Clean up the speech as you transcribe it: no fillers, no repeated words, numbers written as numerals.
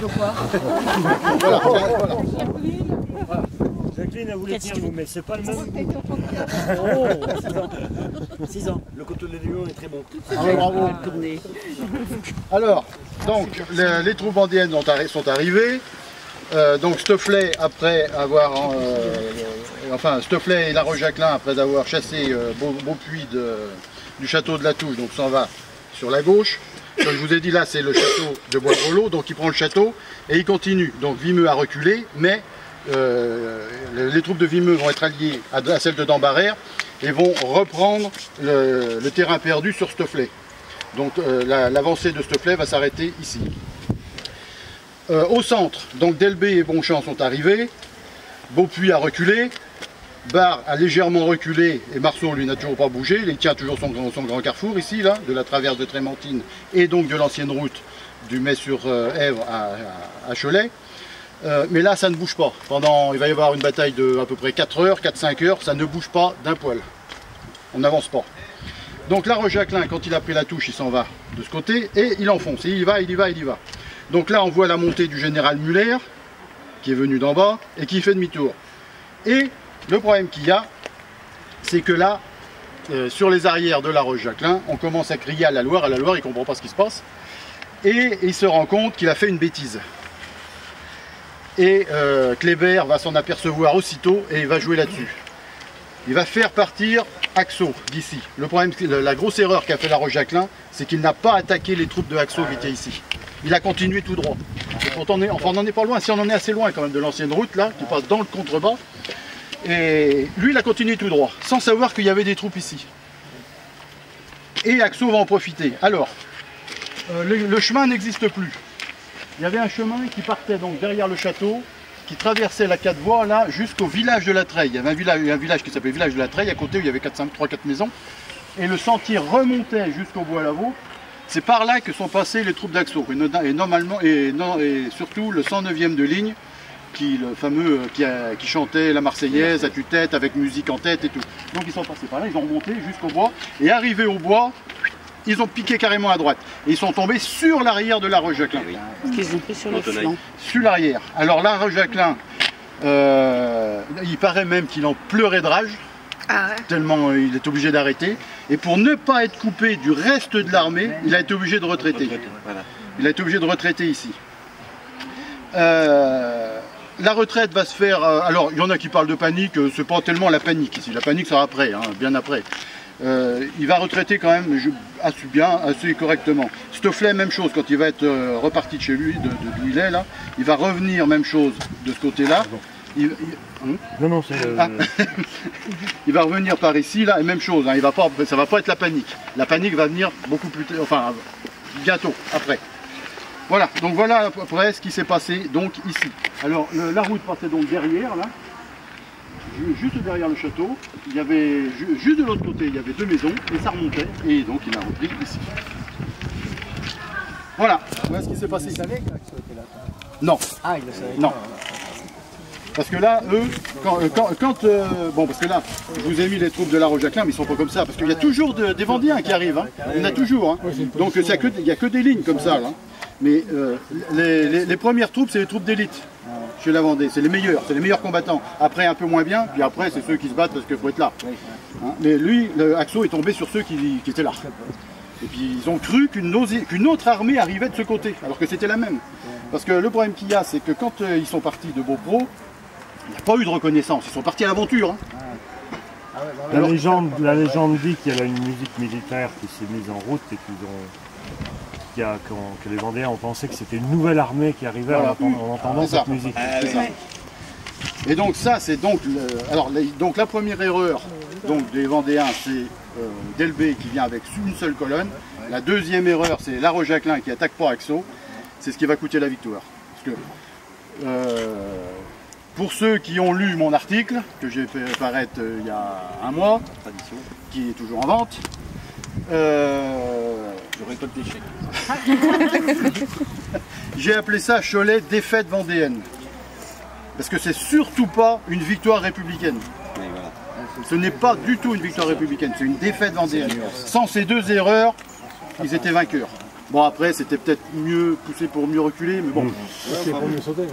De quoi? Voilà. Jacqueline, elle voulait tenir vous, mais c'est pas le même. Oh, 6 ans. Le coteau de Léon est très bon. Bravo. Alors, donc, les troupes vendéennes sont arrivées. Donc Stofflet, après avoir, Stofflet et La Roche-Jacquelin, après avoir chassé Beaupuy du château de la Touche, donc s'en va sur la gauche. Comme je vous ai dit, là c'est le château de Bois-Grelot, donc il prend le château et il continue. Donc Vimeux a reculé, mais les troupes de Vimeux vont être alliées à celles de Dambarère et vont reprendre le terrain perdu sur Stofflet. Donc l'avancée de Stofflet va s'arrêter ici. Au centre, donc Delbé et Bonchamp sont arrivés, Beaupuy a reculé, Bar a légèrement reculé et Marceau lui n'a toujours pas bougé, il tient toujours son grand carrefour ici, là, de la traverse de Trémentine et donc de l'ancienne route du Metz-sur-Èvre à Cholet. Mais là ça ne bouge pas, il va y avoir une bataille de à peu près 4 heures, 4-5 heures, ça ne bouge pas d'un poil, on n'avance pas. Donc La Roche-Jacquelin, quand il a pris la touche, il s'en va de ce côté et il enfonce, et il y va. Donc là on voit la montée du général Muller, qui est venu d'en bas et qui fait demi-tour. Et le problème qu'il y a, c'est que là, sur les arrières de La Roche-Jacquelin, on commence à crier à la Loire, il ne comprend pas ce qui se passe, et il se rend compte qu'il a fait une bêtise. Et Kléber va s'en apercevoir aussitôt et il va jouer là-dessus. Il va faire partir Axo d'ici. Le problème, la grosse erreur qu'a fait La Roche-Jacquelin, c'est qu'il n'a pas attaqué les troupes de Axo qui étaient ici. Il a continué tout droit. Et pourtant, on n'en est pas loin, si on en est assez loin quand même de l'ancienne route là, qui passe dans le contrebas. Et lui, il a continué tout droit, sans savoir qu'il y avait des troupes ici. Et Axo va en profiter. Alors, le chemin n'existe plus. Il y avait un chemin qui partait donc derrière le château, qui traversait la 4 voies là jusqu'au village de la Treille. Il y avait un village qui s'appelait village de la Treille, à côté où il y avait 3-4 maisons. Et le sentier remontait jusqu'au bois Lavaux. C'est par là que sont passées les troupes d'Axo. Et surtout le 109e de ligne, le fameux qui chantait la Marseillaise à tue-tête avec musique en tête et tout. Donc ils sont passés par là, ils ont remonté jusqu'au bois. Et arrivés au bois, ils ont piqué carrément à droite. Et ils sont tombés sur l'arrière de La Roche-Jacquelin. Parce qu'ils ont pris sur le flanc. Sur l'arrière. Alors La Roche-Jacquelin, il paraît même qu'il en pleurait de rage. Ah ouais. Tellement il est obligé d'arrêter. Et pour ne pas être coupé du reste de l'armée, il a été obligé de retraiter. Il a été obligé de retraiter ici. La retraite va se faire... alors, il y en a qui parlent de panique, c'est pas tellement la panique ici. La panique sera après, hein, bien après. Il va retraiter quand même assez correctement. Stofflet, même chose, quand il va être reparti de chez lui, d'où il est là, il va revenir, même chose, de ce côté-là. Non, c'est... Il va revenir par ici, là, et même chose, hein, ça va pas être la panique. La panique va venir beaucoup plus tard, enfin, bientôt, après. Voilà, donc voilà à peu près ce qui s'est passé, donc, ici. Alors, la route passait donc derrière, là, juste derrière le château. Il y avait, juste de l'autre côté, il y avait 2 maisons, et ça remontait, et donc il a repris ici. Voilà ce qui s'est passé. Il savait qu'Axo était là? Non. Ah, il le savait. Non. Parce que là, eux, bon, parce que là, je vous ai mis les troupes de La Roche-Jacquelin, mais ils sont pas comme ça, parce qu'il y a toujours des Vendéens qui arrivent, hein. Il y en a toujours, hein. Donc il n'y a que des lignes comme ça, là. Mais les premières troupes, c'est les troupes d'élite chez la Vendée, c'est les meilleurs combattants. Après, un peu moins bien, puis après, c'est ceux qui se battent parce qu'il faut être là. Hein. Mais lui, Axo est tombé sur ceux qui étaient là. Et puis ils ont cru qu'une autre armée arrivait de ce côté, alors que c'était la même. Parce que le problème qu'il y a, c'est que quand ils sont partis de Beaupro, il n'y a pas eu de reconnaissance, ils sont partis à l'aventure. Hein. La légende dit qu'il y a là une musique militaire qui s'est mise en route et que les Vendéens ont pensé que c'était une nouvelle armée qui arrivait en entendant cette musique. Et donc ça, c'est donc... donc la première erreur des Vendéens, c'est Delbé qui vient avec une seule colonne. La deuxième erreur, c'est La Roche-Jacquelin qui attaque pas Axo. C'est ce qui va coûter la victoire. Parce que, pour ceux qui ont lu mon article, que j'ai fait paraître il y a un mois, qui est toujours en vente, je récolte des chèques. J'ai appelé ça Cholet défaite vendéenne. Parce que c'est surtout pas une victoire républicaine. Oui, voilà. Ce n'est pas du tout une victoire républicaine, c'est une défaite vendéenne. Sans ces 2 erreurs, ils étaient vainqueurs. Bon après c'était peut-être mieux poussé pour mieux reculer, mais bon. C'est pour mieux sauter.